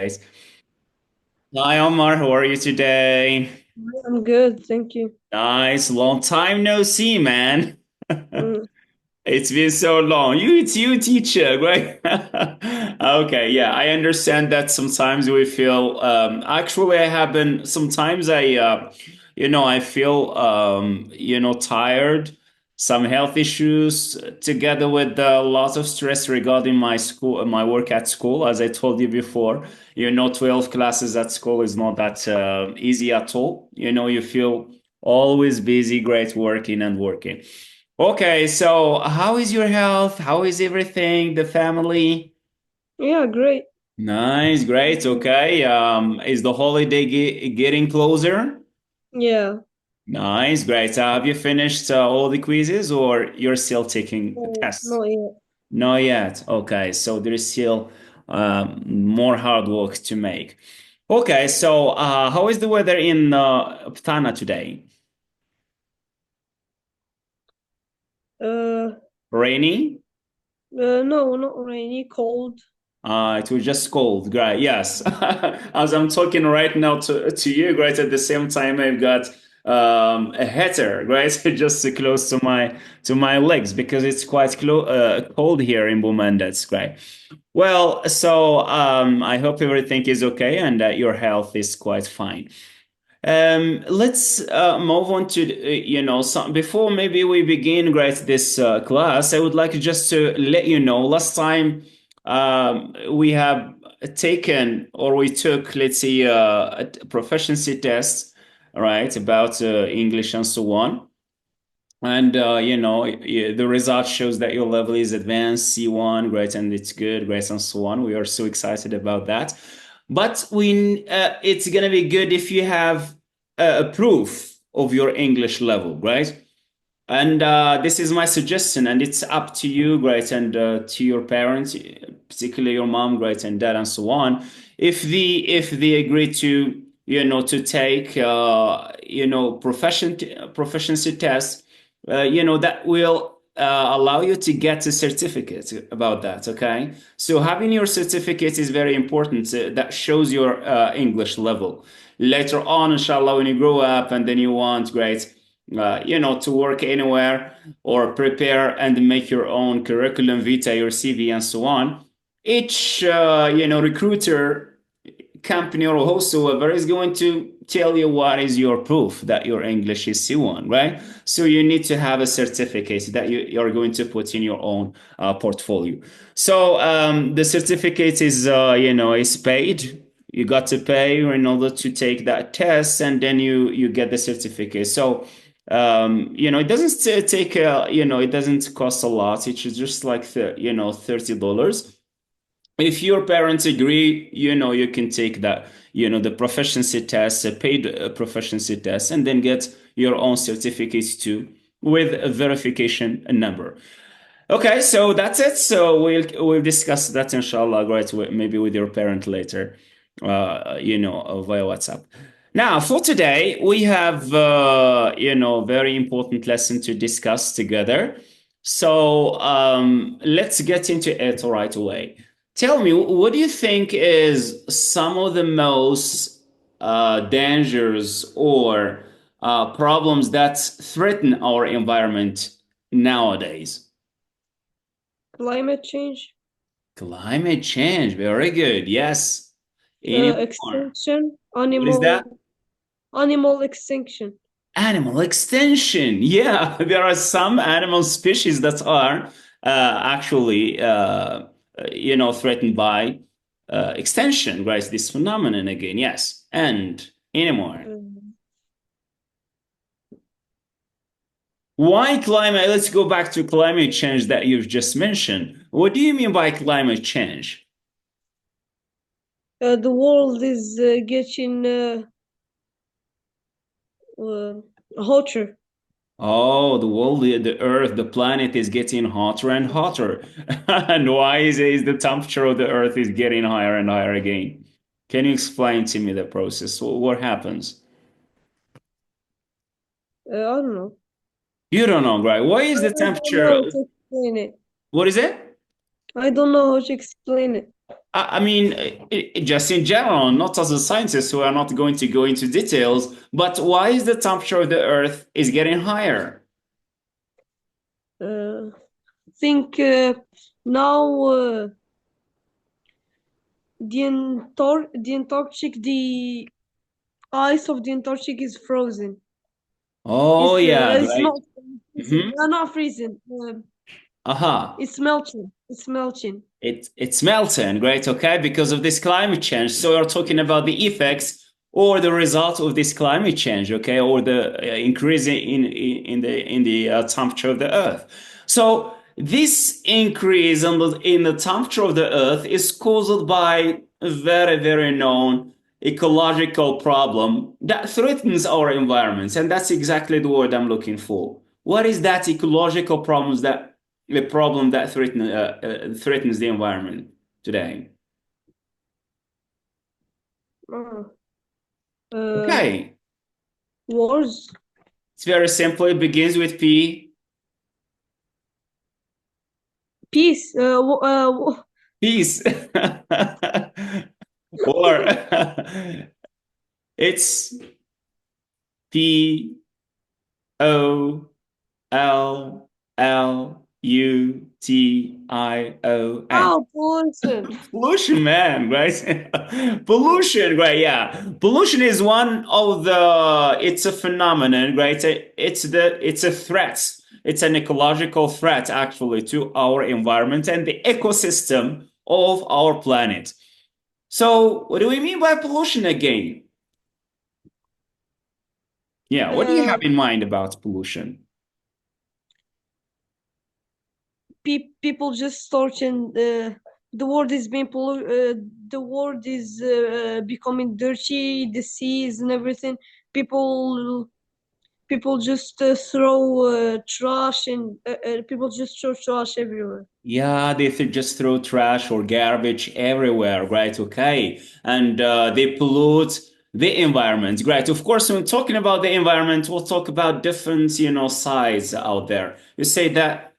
Guys. Hi, Omar. How are you today? I'm good, thank you. Nice. Long time no see, man. Mm, It's been so long. It's you, teacher, right? Okay, yeah, I understand that sometimes we feel. Actually, I have been. Sometimes I feel, tired. Some health issues, together with a lot of stress regarding my school, my work at school. As I told you before, 12 classes at school is not that easy at all. You feel always busy, great working and working. Okay, so how is your health? How is everything? The family? yeah, great. Nice, great. Okay. Is the holiday getting closer? Yeah. Nice, great. Have you finished all the quizzes or you're still taking Oh, tests? not yet. Not yet. Okay, so there is still more hard work to make. Okay, so how is the weather in Ptana today? Uh, Rainy? no, not rainy, cold. It was just cold, great. Yes, as I'm talking right now to you, great. At the same time, I've got a heater, right, just close to my legs because it's quite cold here in Buman. That's great. Well, so I hope everything is okay and that your health is quite fine. Let's move on to some before maybe we begin, great, this class. I would like just to let you know. Last time we have taken or we took, let's say, a proficiency test, right, about English and so on. And the result shows that your level is advanced C1, great, and it's good, great, and so on. We are so excited about that. But it's gonna be good if you have a proof of your English level, right? And this is my suggestion, and it's up to you, great, and to your parents, particularly your mom, great, and dad, and so on. If they agree to to take proficiency tests, that will allow you to get a certificate about that. Okay, so having your certificate is very important. That shows your English level. Later on, inshallah, when you grow up and then you want, great, to work anywhere or prepare and make your own curriculum vitae, your CV, and so on. Each, recruiter, company, or whosoever is going to tell you what is your proof that your English is C1, right? So you need to have a certificate that you're going to put in your own portfolio. So the certificate is paid. You got to pay in order to take that test, and then you get the certificate. So it doesn't take it doesn't cost a lot. It's just like $30. If your parents agree, you can take that, the proficiency test, a paid proficiency test, and then get your own certificate too with a verification number. Okay, so that's it. So we'll discuss that inshallah, right? Maybe with your parent later, via WhatsApp. Now, for today, we have very important lesson to discuss together. So let's get into it right away. Tell me, what do you think is some of the most dangers or problems that threaten our environment nowadays? Climate change, Climate change, very good. Yes. Any more? extinction, What is that? animal extinction. Animal extinction. Yeah, there are some animal species that are actually, threatened by extinction, right? This phenomenon again. Yes. And any more? Um, Why climate? Let's go back to climate change that you've just mentioned. What do you mean by climate change? the world is getting uh, hotter. Oh, the world, the Earth, the planet is getting hotter and hotter. And why is the temperature of the Earth is getting higher and higher again? Can you explain to me the process? What happens? I don't know. You don't know, right? Why is the I don't temperature? know how to explain it. What is it? I don't know how to explain it. I mean, just in general, not as a scientist, we are not going to go into details, but why is the temperature of the Earth is getting higher? Uh, think now the Antarctic, the ice of the Antarctic is frozen. Oh yeah, It's right. not freezing. Mm-hmm. Not freezing. Aha. It's melting. It's melting. It's melting, right? Okay, because of this climate change. So you're talking about the effects or the result of this climate change, okay, or the increase in the temperature of the Earth. So this increase in the temperature of the Earth is caused by a very known ecological problem that threatens our environment, and that's exactly the word I'm looking for. What is that ecological problems that the problem that threatens the environment today? Uh, uh, Okay, wars. it's very simple. It begins with P. Peace. Peace. Or it's Pollution. Oh, pollution. Pollution, man, right? Pollution, right? Yeah, pollution is one of the. It's a phenomenon, right? It's a threat. It's an ecological threat, actually, to our environment and the ecosystem of our planet. So, what do we mean by pollution again? Yeah, what do you Uh, have in mind about pollution? People just torching. The world is being the world is becoming dirty. The seas and everything. People people just throw trash and people just throw trash everywhere. Yeah, they just throw trash or garbage everywhere, right? Okay. And they pollute the environment, right? Of course, when talking about the environment, we'll talk about different, sides out there. You say that,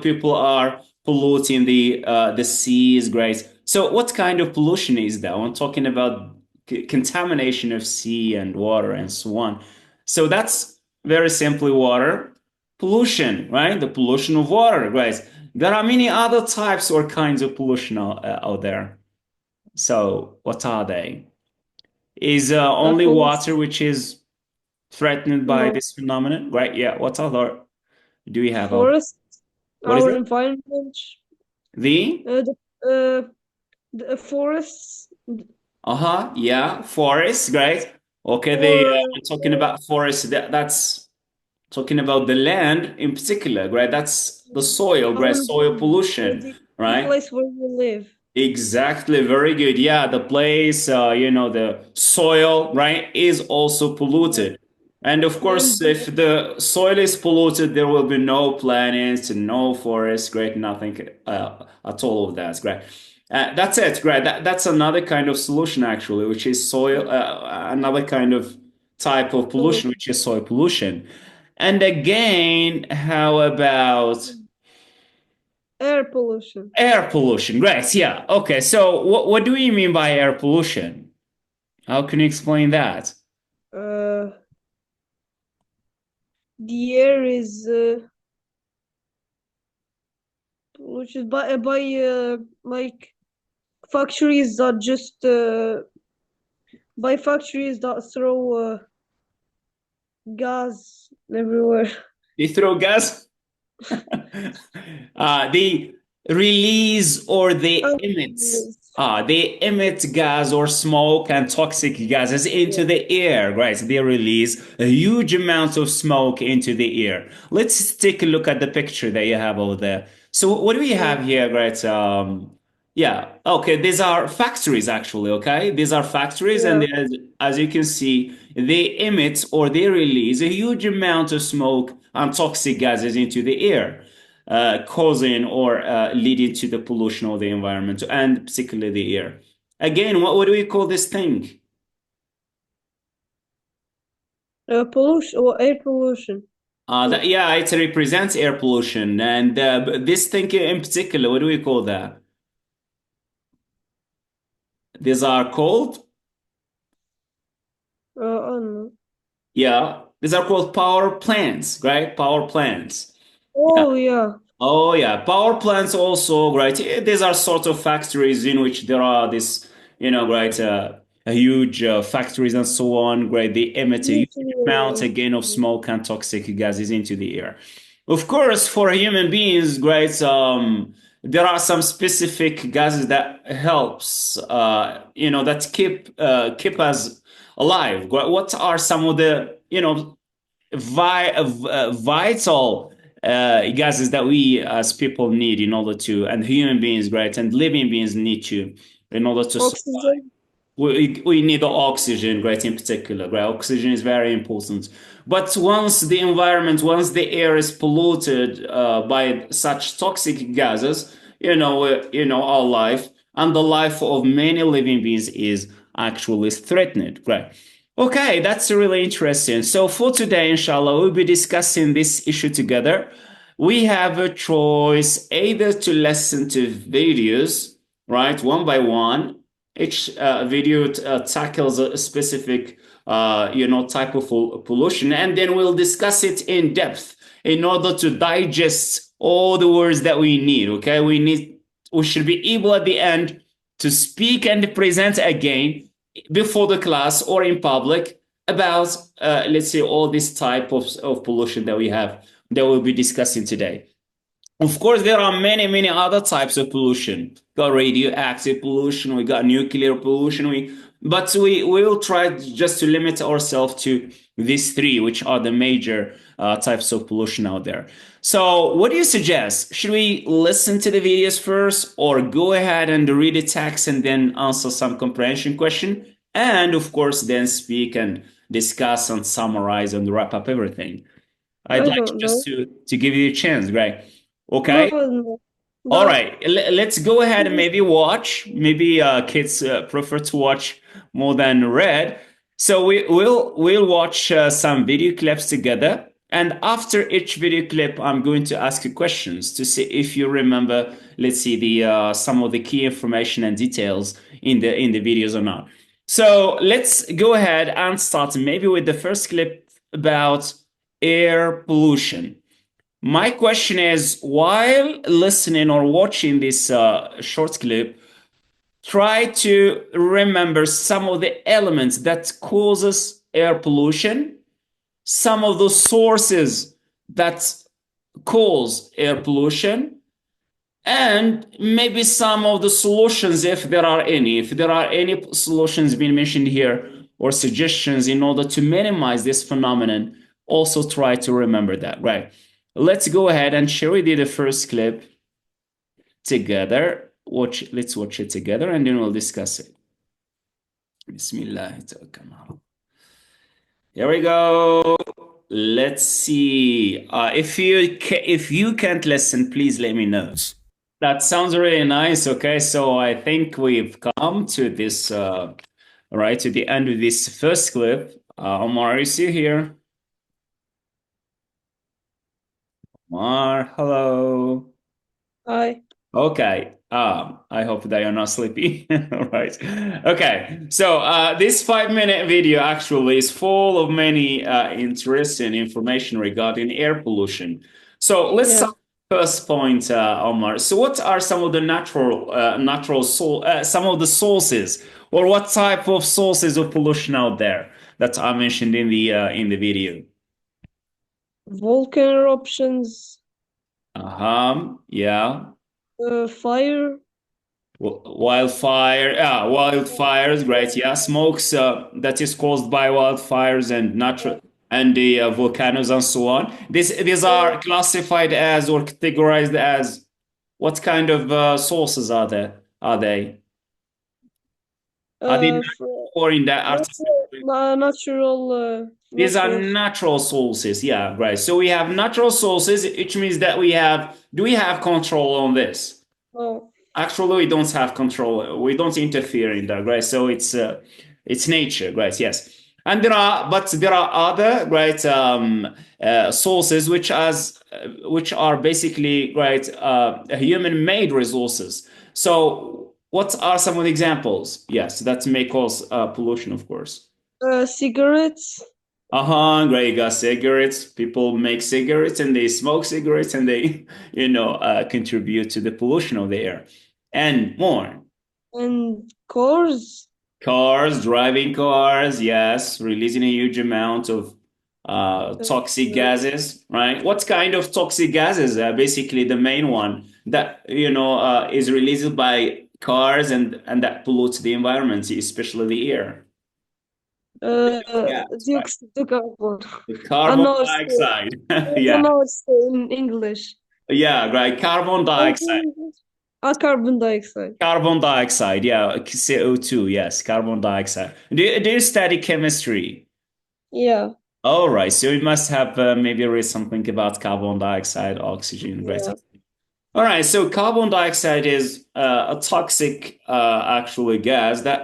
people are polluting the seas, right? So what kind of pollution is that? When talking about contamination of sea and water and so on. So that's very simply water pollution, right? The pollution of water, right? There are many other types or kinds of pollution out there. So, what are they? Is only water Pollution. which is threatened by No, this phenomenon, right? Yeah. What other do we have out there? forest, What is our it? environment, The the forests, yeah, forest, right? Okay, or we're talking about forest. That's talking about the land in particular, right? That's the soil, our right? Soil environment, pollution, the right? place where we live. Exactly, very good. Yeah, the place, the soil, right, is also Yeah. polluted. And of course, And if the soil is polluted, there will be no planets and no forests, great, nothing at all of that, great. That's it, great. That's another kind of solution, actually, which is soil, another kind of type of pollution, pollution, which is soil pollution. And again, how about air pollution. air pollution? Great. Yeah. Okay. So what do you mean by air pollution? How can you explain that? Uh, the air is polluted by like factories that just by factories that throw gas everywhere. They throw gas? They release or they emit. Yes. They emit gas or smoke and toxic gases into Yeah. the air, right? They release a huge amount of smoke into the air. Let's take a look at the picture that you have over there. So what do we Yeah. have here, right? Yeah, okay, these are factories actually, okay? These are factories, and Yeah. as you can see, they emit or they release a huge amount of smoke and toxic gases into the air, causing or leading to the pollution of the environment and particularly the air. Again, what do we call this thing? Pollution or air pollution. Yeah. Yeah, it represents air pollution, and this thing in particular, what do we call that? These are called, I don't know. yeah, these are called power plants, right? Power plants. Yeah. Oh yeah. Oh yeah, power plants also, right? These are sort of factories in which there are this, right, a huge factories and so on, right? They emit a huge amount Nuclear. again of smoke and toxic gases into the air. Of course, for human beings, right, there are some specific gases that helps, that keep us alive. What are some of the, vital gases that we as people need in order to, and human beings, right, and living beings need to, in order to survive. Oxygen. We need the oxygen, right, in particular, right? Oxygen is very important. But once the air is polluted by such toxic gases, our life and the life of many living beings is actually threatened, right? Okay, that's really interesting. So for today, inshallah, we'll be discussing this issue together. We have a choice either to listen to videos, right, one by one. Each video tackles a specific, type of pollution, and then we'll discuss it in depth in order to digest all the words that we need. Okay, we should be able at the end to speak and present again before the class or in public about, let's say, all this type of pollution that we have that we'll be discussing today. Of course, there are many, many other types of pollution. We got radioactive pollution, we got nuclear pollution, but we will try just to limit ourselves to these three, which are the major types of pollution out there. So, what do you suggest? Should we listen to the videos first, or go ahead and read the text and then answer some comprehension question? And of course, then speak and discuss and summarize and wrap up everything. I'd I like don't just know. to give you a chance, right? No, Okay. no. All That. right. Let's go ahead and maybe watch. Maybe kids prefer to watch more than read. So we'll watch some video clips together. And after each video clip, I'm going to ask you questions to see if you remember, let's see, the some of the key information and details in the videos or not. So let's go ahead and start maybe with the first clip about air pollution. My question is, while listening or watching this short clip, try to remember some of the elements that causes air pollution, some of the sources that cause air pollution, and maybe some of the solutions, if there are any. If there are any solutions being mentioned here or suggestions in order to minimize this phenomenon, also try to remember that, right? Let's go ahead and share with you the first clip together. Let's watch it together and then we'll discuss it. Bismillah. Here we go. Let's see. If you can't listen, please let me know. That sounds really nice. Okay, so I think we've come to this, right, to the end of this first clip. Omar, is you here? Omar, hello. I. Okay. I hope that you're not sleepy. All right. Okay. So this 5 minute video actually is full of many interesting information regarding air pollution. So let's Yeah. start with the first point, Omar. So what are some of the some of the sources, or what type of sources of pollution out there that I mentioned in the video? Volcano eruptions. Yeah. Fire. Wildfire, yeah, wildfires, great, yeah, smokes that is caused by wildfires and natural and the volcanoes and so on. These Uh, are classified as or categorized as what kind of sources are there? Are they for natural or in that artificial? These are natural. natural sources, yeah, right. So we have natural sources, which means that do we have control on this? Oh, Actually, we don't have control. We don't interfere in that, right? So it's nature, right? Yes, and there are other right sources which are basically right human-made resources. So What are some of the examples? Yes, that may cause pollution, of course. Cigarettes Great. You got cigarettes. People make cigarettes and they smoke cigarettes and they, contribute to the pollution of the air. And more. and cars. Cars, driving cars, yes, releasing a huge amount of toxic Uh, gases, right? What kind of toxic gases? Basically, the main one that is released by cars and that pollutes the environment, especially the air. Gas, right? dioxide of carbon. The I carbon know it's dioxide. I don't Yeah, know it's in English. yeah, right. Carbon What's dioxide. in English? Carbon dioxide. Carbon dioxide. Yeah, CO2. Yes, carbon dioxide. Do you study chemistry? Yeah, All right, so you must have maybe read something about carbon dioxide, oxygen, right? yeah. All right, so carbon dioxide is a toxic, actually gas that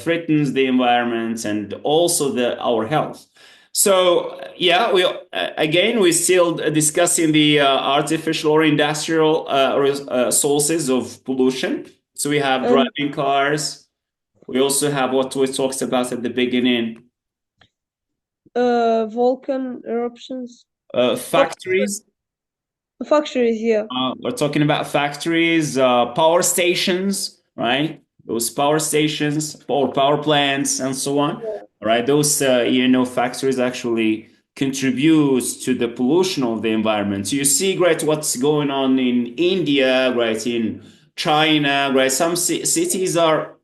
threatens the environment and also our health. So yeah, we're still discussing the artificial or industrial sources of pollution. So we have And driving cars. We also have what we talked about at the beginning, volcan eruptions. Oh, factories. factories, yeah. We're talking about factories, power stations, right? Those power stations or power plants and so on, Yeah. right? Those, factories actually contribute to the pollution of the environment. So you see, right, what's going on in India, right, in China, right? Some cities are,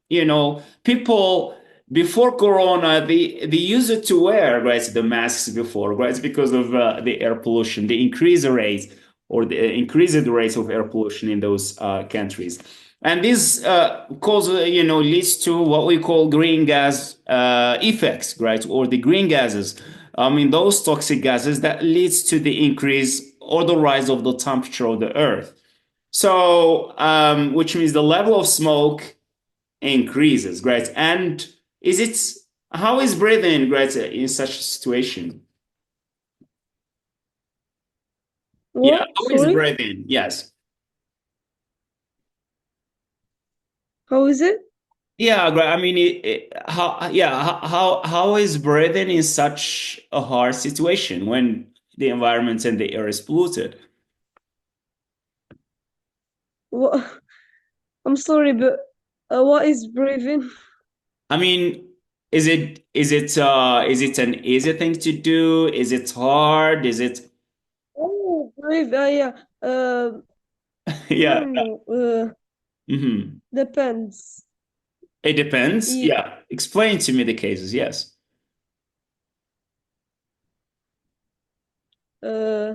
people before Corona, they used to wear, right, the masks before, right, because of the air pollution, the increased rate or the increased rate of air pollution in those countries. And this leads to what we call green gas effects, right? Or the green gases. I mean, those toxic gases that leads to the increase or the rise of the temperature of the earth. So, which means the level of smoke increases, right? And is it how is breathing, right, in such a situation? Yeah, What? how is Sorry? breathing? Yes. How is it? Yeah, I mean, how is breathing in such a hard situation when the environment and the air is polluted? What? I'm sorry, but what is breathing? I mean, is it an easy thing to do? Is it hard? Is it Oh, breathe. Yeah. I yeah? don't know. Hmm. Depends. It depends. Yeah. Yeah, explain to me the cases. Yes, Uh,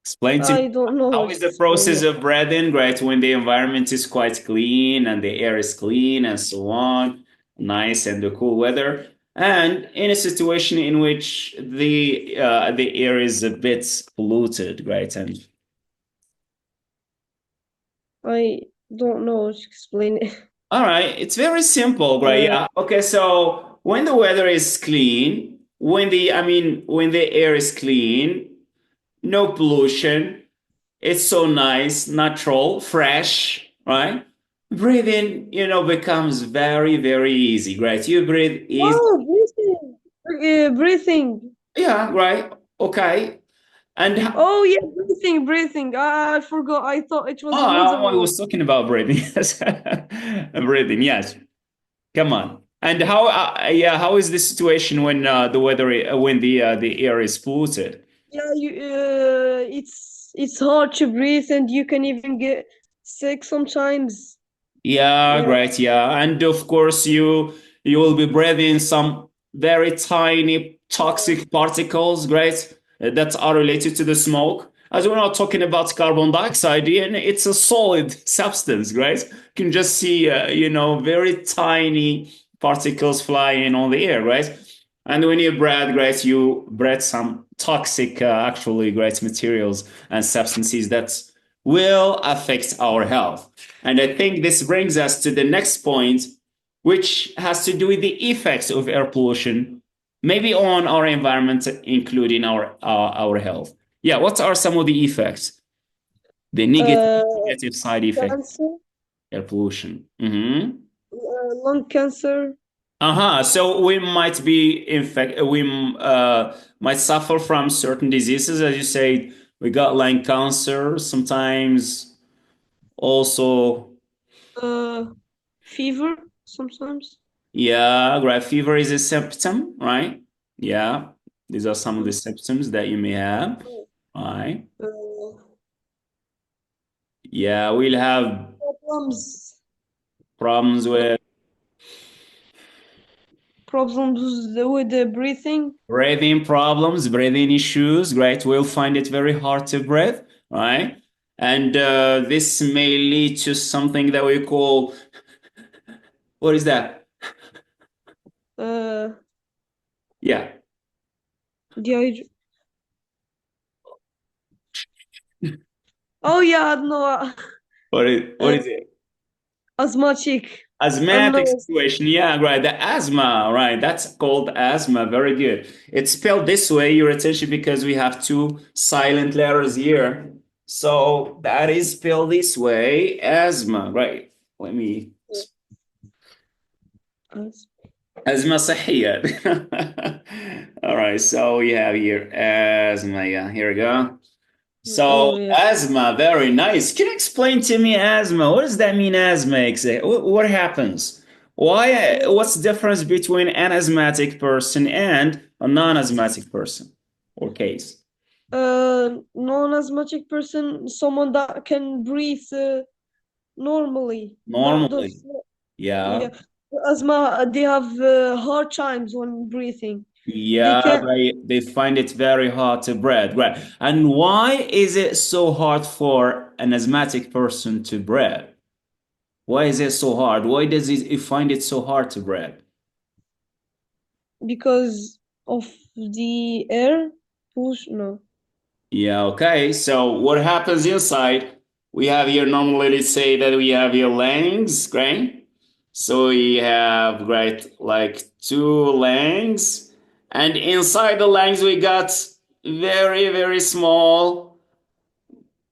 explain to me I don't know how how to is the explain process it. of breathing, right? When the environment is quite clean and the air is clean and so on, nice and the cool weather, and in a situation in which the air is a bit polluted, right? And I don't know how to explain it. all right, it's very simple, right? Uh, Yeah. Okay, so when the weather is clean, when the air is clean, no pollution, it's so nice, natural, fresh, right? Breathing, becomes very, very easy, right? You breathe easy. oh, breathing. Breathing. Yeah, right. Okay. And Oh yeah, breathing. I forgot. I thought it was another I word. was talking about breathing. Yes. Breathing, yes. Come on. And how is the situation when the air is polluted? Yeah, it's hard to breathe, and you can even get sick sometimes. Yeah, Yeah. right. Yeah, and of course you will be breathing some very tiny toxic particles, right? That are related to the smoke. As we're not talking about carbon dioxide, and it's a solid substance, right? You can just see, very tiny particles flying on the air, right? And when you breathe, right, you breathe some toxic, actually, great materials and substances that will affect our health. And I think this brings us to the next point, which has to do with the effects of air pollution, maybe on our environment, including our health. Yeah, what are some of the effects? The Uh, negative side effect, Cancer, air pollution. Mm-hmm. lung cancer. So we might be infect. We might suffer from certain diseases, as you say. We got lung cancer. Sometimes also, Uh, Fever sometimes. yeah, right. Fever is a symptom, right? Yeah, these are some of the symptoms that you may have, right? Uh, Yeah, we'll have Problems. problems with Problems with the breathing. breathing problems, breathing issues, right? We'll find it very hard to breathe, right? And this may lead to something that we call, what is that? Uh, Yeah. Dehydrate. Oh yeah, no. What Uh, is it? Asthmatic. I don't Asthmatic know. situation. Yeah, right. The asthma, right. That's called asthma. Very good. It's spelled this way, your attention, because we have two silent letters here. So that is spelled this way, asthma, right? Let me As- أزمة صحية. All right, so we have here asthma. Yeah, here we go. So Oh yeah. asthma, very nice. Can you explain to me asthma? What does that mean, asthma? What happens? Why? What's the difference between an asthmatic person and a non-asthmatic person or case? Non-asthmatic person, someone that can breathe normally. That Normally, does, yeah. yeah. Asthma, they have hard times when breathing. They Yeah, can't they find it very hard to breathe. Right. And why is it so hard for an asthmatic person to breathe? Why is it so hard? Why does he find it so hard to breathe? because of the air push. No. Yeah, okay. So what happens inside? We have here normally let's say that we have here lungs, right? So we have right like two lungs, and inside the lungs we got very, very small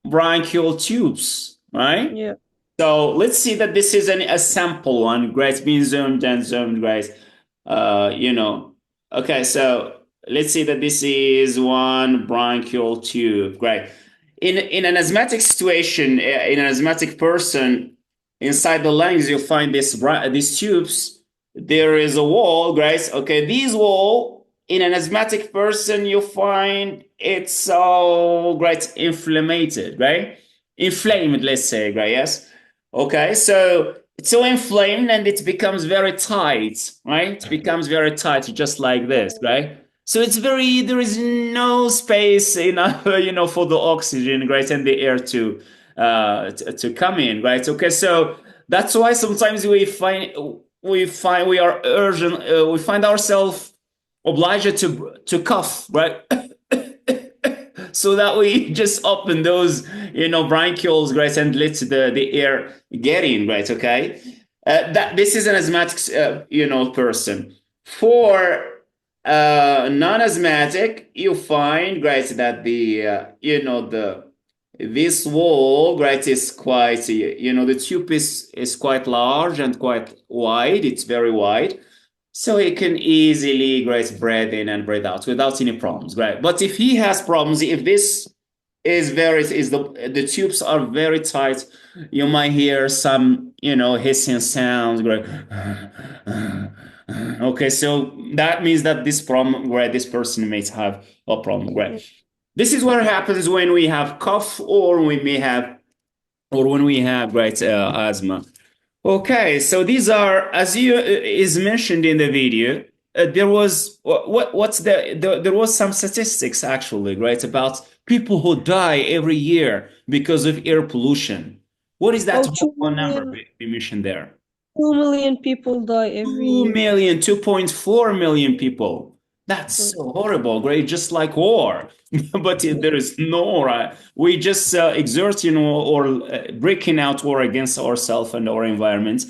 bronchial tubes, right? Yeah. So let's see that this is a sample one, right? Being zoomed and zoomed, right? You know. Okay, so let's see that this is one bronchial tube, right? In an asthmatic situation, in an asthmatic person, inside the lungs, you'll find these tubes. There is a wall, guys. Okay, these wall in an asthmatic person, you find it's so great inflamed, right? Inflamed, let's say, right? Yes. Okay, so it's so inflamed and it becomes very tight, right? It becomes very tight, just like this, right? So it's very, there is no space enough, for the oxygen, right, and the air to come in, right? Okay, so that's why sometimes we are urgent, we find ourselves obliged to cough, right? So that we just open those bronchioles, right, and let the air get in, right? Okay, that this is an asthmatic person. For non-asthmatic, you find, right, that the the this wall, right, is quite, the tube is quite large and quite wide. It's very wide, so he can easily, right, breathe in and breathe out without any problems, right? But if he has problems, if this is the tubes are very tight, you might hear some, hissing sounds, right? Okay, so that means that this problem, right, this person may have a problem, right? This is what happens when we have cough, or we may have, or when we have, right, asthma. Okay, so these are, as you is mentioned in the video, there was what's there was some statistics actually, right, about people who die every year because of air pollution. What is that Oh, whole number we mentioned there? 2 million people die every 2 year. million, 2.4 million people. That's Mm. so horrible, great, just like war. But there is no, we just exert, or breaking out war against ourselves and our environment,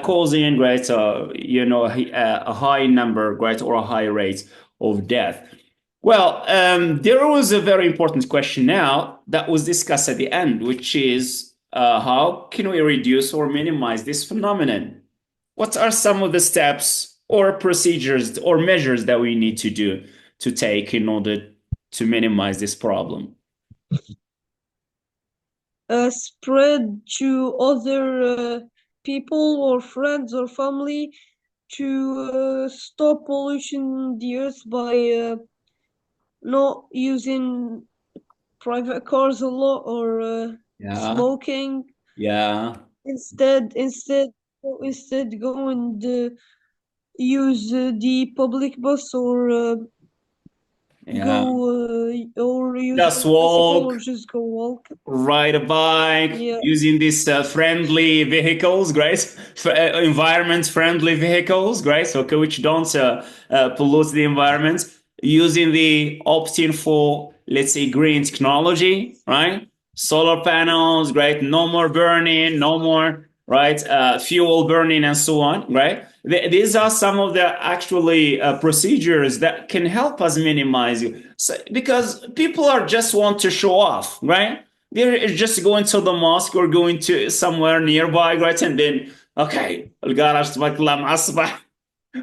causing, a high number, right, or a high rate of death. Well, there was a very important question now that was discussed at the end, which is how can we reduce or minimize this phenomenon? What are some of the steps or procedures or measures that we need to do to take in order to minimize this problem? Spread to other people or friends or family to stop pollution the earth by not using private cars a lot or Yeah, smoking. yeah, Instead go and use the public bus or yeah. go or use Just a bicycle or walk, just go walk. ride a bike Yeah. using these friendly vehicles, great, environment friendly vehicles, great, okay, which don't pollute the environment, using the opting for, let's say, green technology, right? Solar panels, great, no more burning, no more, right, fuel burning and so on, right? These are some of the actually procedures that can help us minimize it. So, because people are just want to show off, right? They're just going to the mosque or going to somewhere nearby, right? And then, okay, القرش تبكلا مع الصبح.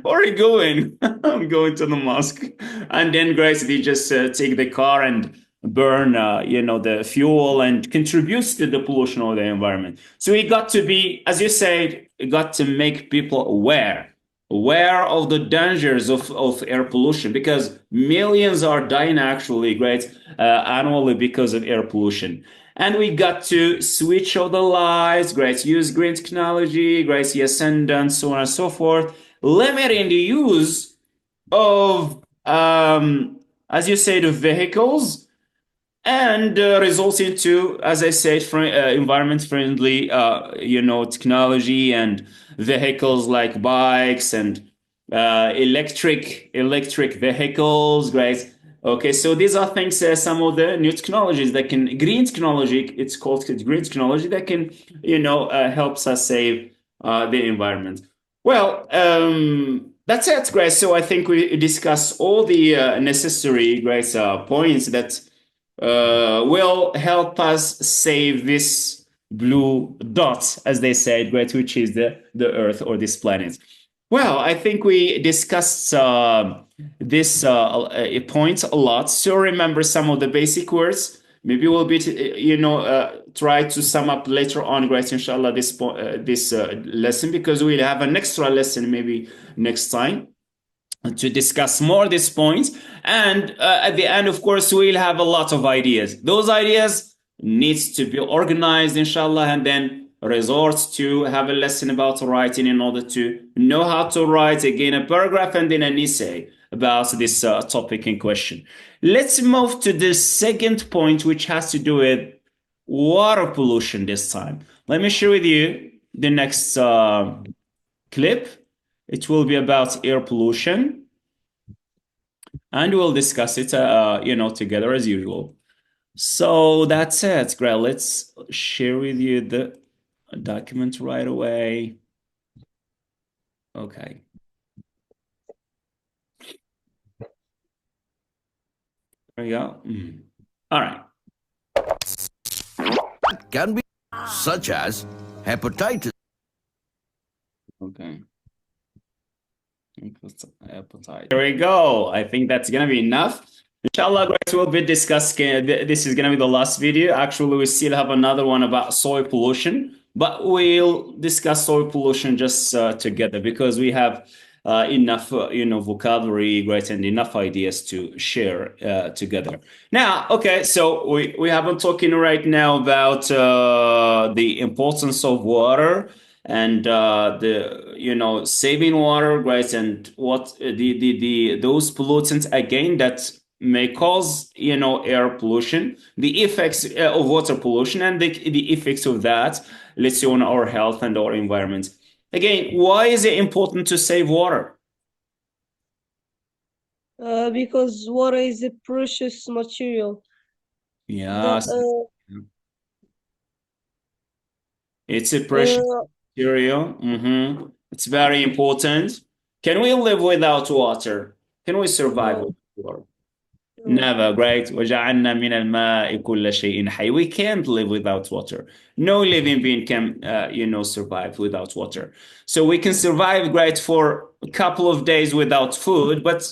Where are you going? I'm going to the mosque. And then, guys, they just take the car and burn, the fuel and contributes to the pollution of the environment. So we got to be, as you said, we got to make people aware of the dangers of air pollution because millions are dying actually, great, annually because of air pollution. And we got to switch all the lights, great, use green technology, great, yes, and so on and so forth, limiting the use of, as you said, of vehicles and results into, as I said, environment friendly, technology and vehicles like bikes and electric vehicles, right? Okay, so these are things, some of the new technologies that can green technology. It's called green technology that can, helps us save the environment. Well, that's it, Grace. So I think we discussed all the necessary, Grace, points that will help us save this blue dot, as they said, right, which is the Earth or this planet. Well, I think we discussed this point a lot. So remember some of the basic words. Maybe we'll be, try to sum up later on, guys, inshallah, this lesson because we'll have an extra lesson maybe next time to discuss more this point. And at the end, of course, we'll have a lot of ideas. Those ideas needs to be organized, inshallah, and then resort to have a lesson about writing in order to know how to write again a paragraph and then an essay about this topic in question. Let's move to the second point, which has to do with water pollution this time. Let me share with you the next clip. It will be about air pollution, and we'll discuss it, together as usual. So that's it, great. Let's share with you the document right away. Okay. There we go. All right. Can be such as hepatitis. Okay. Appetite. There we go. I think that's gonna be enough. Inshallah, guys, we'll be discussing. This is gonna be the last video. Actually, we still have another one about soil pollution, but we'll discuss soil pollution just together because we have enough, vocabulary, right, and enough ideas to share together. Now, okay, so we have been talking right now about the importance of water and the saving water, right, and what the those pollutants again that may cause air pollution, the effects of water pollution, and the effects of that, let's say, on our health and our environment. Again, why is it important to save water? Because water is a precious material that Yes, it's a precious material. It's very important. Can we live without water? Can we survive no, without water? Never, great. وَجَعَلْنَا مِنَ الْمَاءِ كُلَّ شَيْءٍ حَيٍّ. We can't live without water. No living being can, survive without water. So we can survive, great, for a couple of days without food, but,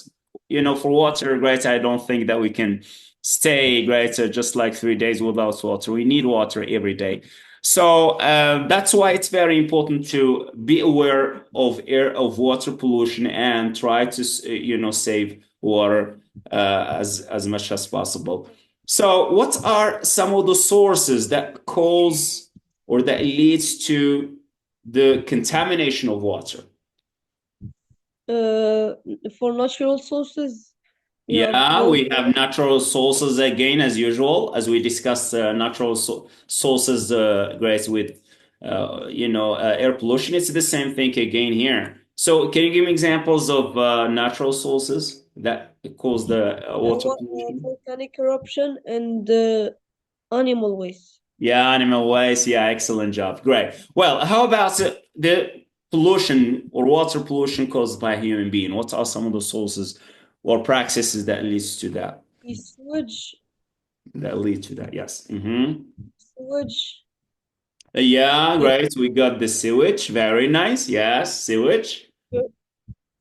for water, great, I don't think that we can stay, great, just like 3 days without water. We need water every day. So that's why it's very important to be aware of water pollution and try to, save water as much as possible. So, what are some of the sources that cause or that leads to the contamination of water? For natural sources, we have Yeah, we water. have natural sources again, as usual, as we discussed natural sources, great, with air pollution. It's the same thing again here. So, can you give me examples of natural sources that cause the water pollution? Volcanic eruption and animal waste. Yeah, animal waste. Yeah, excellent job. Great. Well, how about the pollution or water pollution caused by human being? What are some of the sources or practices that leads to that? Sewage. That lead to that? Yes. Sewage. Yeah, great. We got the sewage. Very nice. Yes, sewage.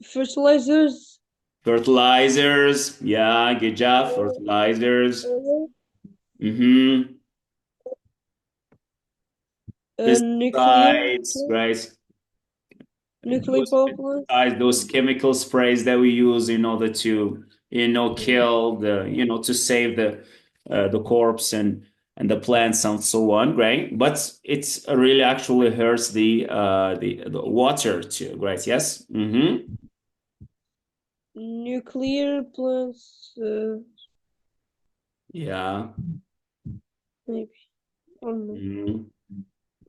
Fertilizers. Fertilizers. Yeah, good job. Fertilizers. Mm-hmm. Nuclear. Pesticides, right? Nuclear power plants. Those chemical sprays that we use in order to, kill to save the corpse and the plants and so on, right? But it's really actually hurts the water too, right? Yes. Nuclear plants. Yeah. Maybe. I don't know.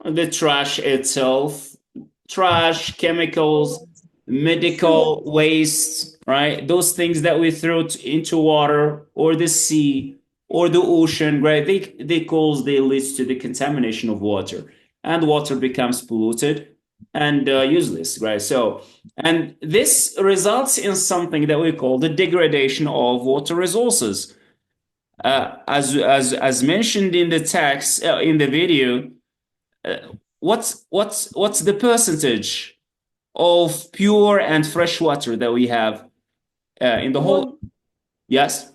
The trash itself, trash, chemicals, medical waste, right? Those things that we throw into water or the sea or the ocean, right? They leads to the contamination of water, and water becomes polluted and useless, right? So, and this results in something that we call the degradation of water resources. As mentioned in the text in the video, what's the percentage of pure and fresh water that we have in the whole? Yes,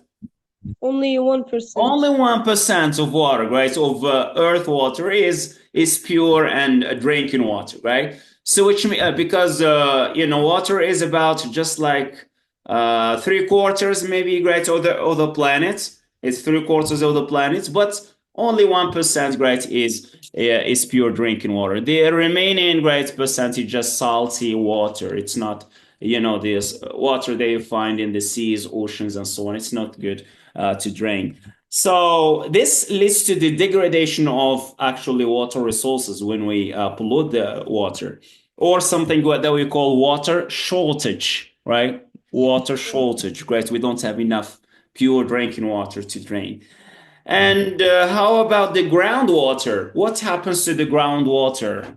Only 1%. only 1% of water, right? Of earth water is pure and drinking water, right? So which because water is about just like 3/4 maybe, right, of the planet. It's 3/4 of the planet, but only 1%, right, is pure drinking water. The remaining, right, percentage just salty water. It's not, this water that you find in the seas, oceans, and so on. It's not good to drink. So this leads to the degradation of actually water resources when we pollute the water, or something that we call water shortage, right? Water shortage, right? We don't have enough pure drinking water to drink. And how about the groundwater? What happens to the groundwater?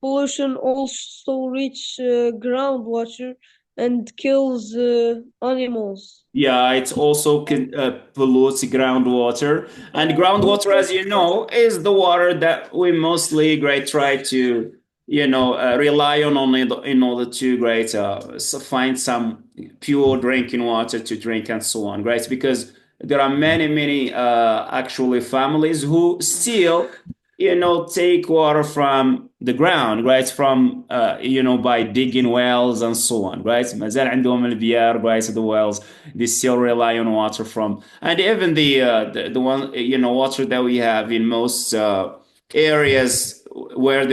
Pollution also reach groundwater and kills animals. Yeah, it also pollutes groundwater. And groundwater, as you know, is the water that we mostly try to, rely on only in order to find some pure drinking water to drink and so on, right? Because there are many, many actually families who still take water from the ground, right? From, by digging wells and so on, right? ما زال عندهم البيار, right? The wells, they still rely on water from, and even the one, water that we have in most areas where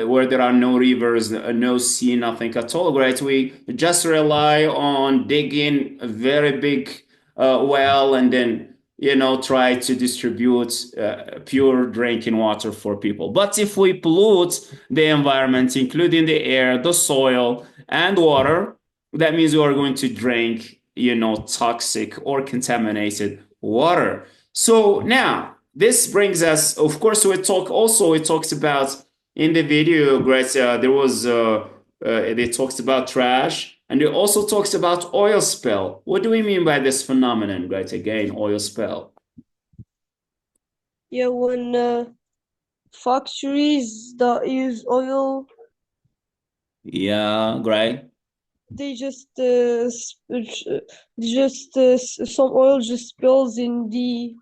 where there are no rivers, no sea, nothing at all, right? We just rely on digging a very big well and then try to distribute pure drinking water for people. But if we pollute the environment, including the air, the soil, and water, that means we are going to drink, toxic or contaminated water. So now this brings us, of course, it talks about in the video, right? There was they talked about trash And it also talks about oil spill. What do we mean by this phenomenon, right? Again, oil spill. Yeah, when factories that use oil, Yeah, right. they some oil just spills in the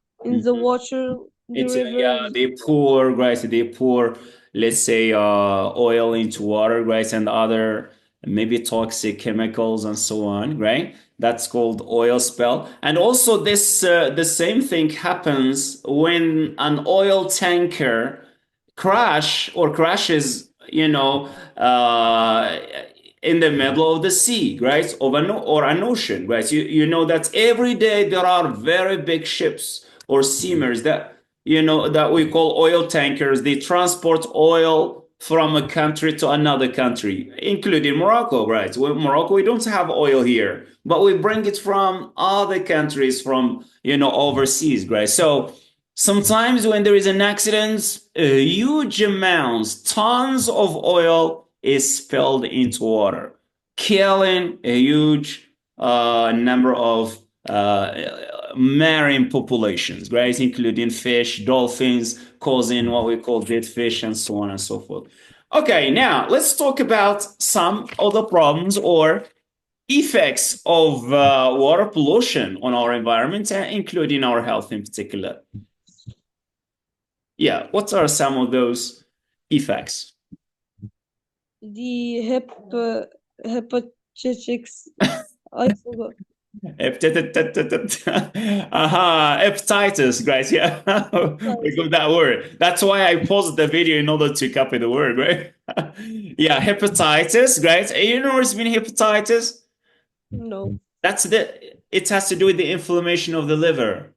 water, the It's river. yeah, they pour, right? They pour, let's say, oil into water, right, and other maybe toxic chemicals and so on, right? That's called oil spill. And also, this the same thing happens when an oil tanker crashes, in the middle of the sea, right, or an ocean, right? You know that every day there are very big ships or steamers that we call oil tankers. They transport oil from a country to another country, including Morocco, right? Morocco, we don't have oil here, but we bring it from other countries, from overseas, right? So sometimes when there is an accident, huge amounts, tons of oil is spilled into water, killing a huge number of marine populations, right? Including fish, dolphins, causing what we call dead fish, and so on and so forth. Okay, now let's talk about some other problems or effects of water pollution on our environment, including our health in particular. Yeah, what are some of those effects? The hepatitis. I forgot. Hepatitis, guys. Yeah, we got that word. That's why I paused the video in order to copy the word, right? Yeah, hepatitis, right? You know what's been hepatitis? No. It has to do with the inflammation of the liver.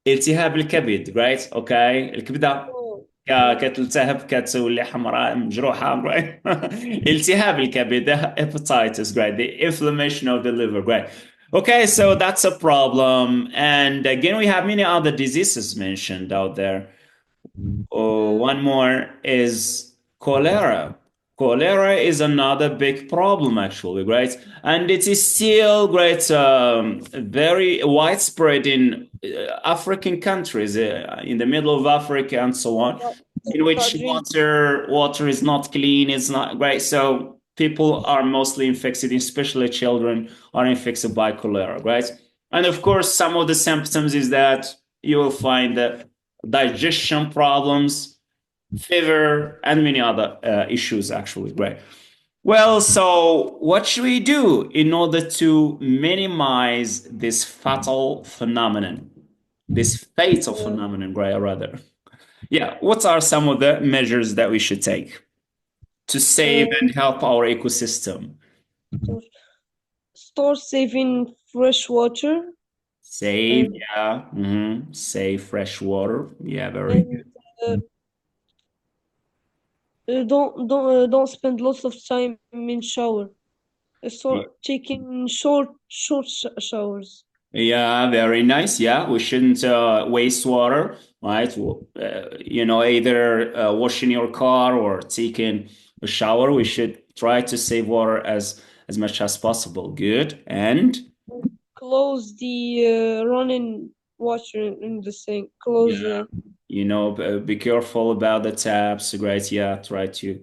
التهاب الكبد, right? Okay, الكبدة Oh, كتلتهب كتولي حمراء مجروحة, right? التهاب الكبد, the hepatitis, right? The inflammation of the liver, right? Okay, so that's a problem. And again, we have many other diseases mentioned out there. Oh, one more is cholera. Cholera is another big problem, actually, right? And it is still great, very widespread in African countries, in the middle of Africa and so on, not, in which not drink. water is not clean, it's not great. So people are mostly infected, especially children are infected by cholera, right? And of course, some of the symptoms is that you will find that digestion problems, fever, and many other issues, actually, right? Well, so what should we do in order to minimize this fatal phenomenon, this fatal phenomenon, right? Rather, yeah. What are some of the measures that we should take to save Uh, and help our ecosystem? store saving fresh water Save, and yeah. Save fresh water. Yeah, very and good. uh, don't spend lots of time in shower. So taking short showers. Yeah, very nice. Yeah, we shouldn't waste water, right? Either washing your car or taking a shower. We should try to save water as much as possible. Good. And Close the running water in the sink. Close yeah, be careful about the taps. Great. Yeah, try to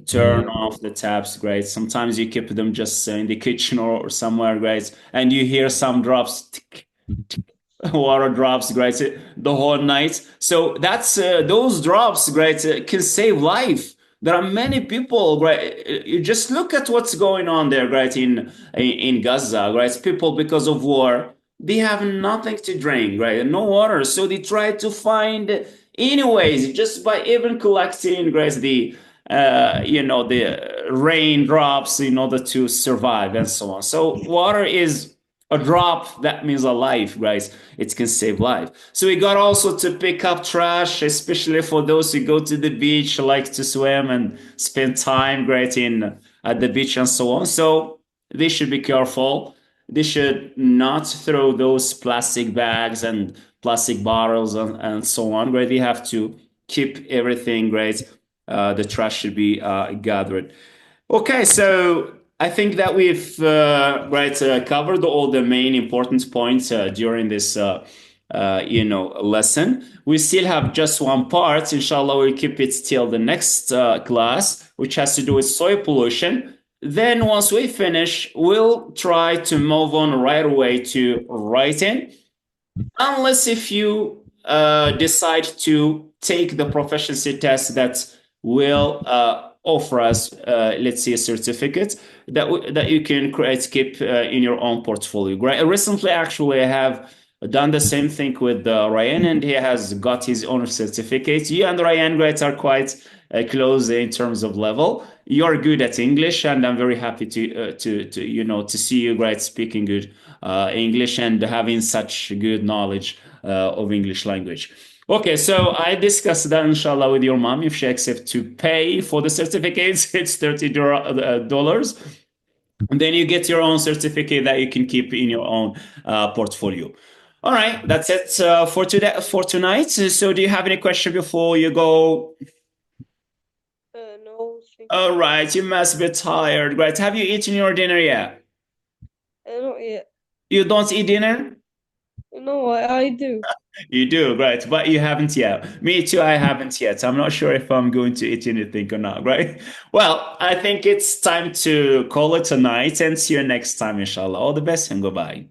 turn yeah. off the taps. Great. Sometimes you keep them just in the kitchen or somewhere. Great, and you hear some drops. Tick, water drops, great, the whole night. So that's those drops, great, can save life. There are many people, great. You just look at what's going on there, great, in Gaza, great. People, because of war, they have nothing to drink, right? No water, so they try to find anyways, just by even collecting, great, the raindrops in order to survive and so on. So water is a drop that means a life, guys. It can save life. So we got also to pick up trash, especially for those who go to the beach, like to swim and spend time, great, in at the beach and so on. So they should be careful. They should not throw those plastic bags and plastic bottles and so on. Right? They have to keep everything great. The trash should be gathered. Okay, so I think that we've covered all the main important points during this lesson. We still have just one part. Inshallah, we'll keep it till the next class, which has to do with soil pollution. Then once we finish, we'll try to move on right away to writing, unless if you decide to take the proficiency test that will offer us, let's say, a certificate that you can keep in your own portfolio. Recently, actually, I have done the same thing with Ryan, and he has got his own certificate. You and Ryan, great, are quite close in terms of level. You're good at English, and I'm very happy to see you, great, speaking good English and having such good knowledge of English language. Okay, so I discussed that, inshallah, with your mom. If she accepts to pay for the certificates, it's $30. And then you get your own certificate that you can keep in your own portfolio. All right, that's it for tonight. So do you have any question before you go? No, thank you. All right, you must be tired. Right, have you eaten your dinner yet? Not yet. You don't eat dinner? No, I do. You do, right? But you haven't yet. Me too, I haven't yet. I'm not sure if I'm going to eat anything or not, right? Well, I think it's time to call it a night and see you next time, inshallah. All the best and goodbye.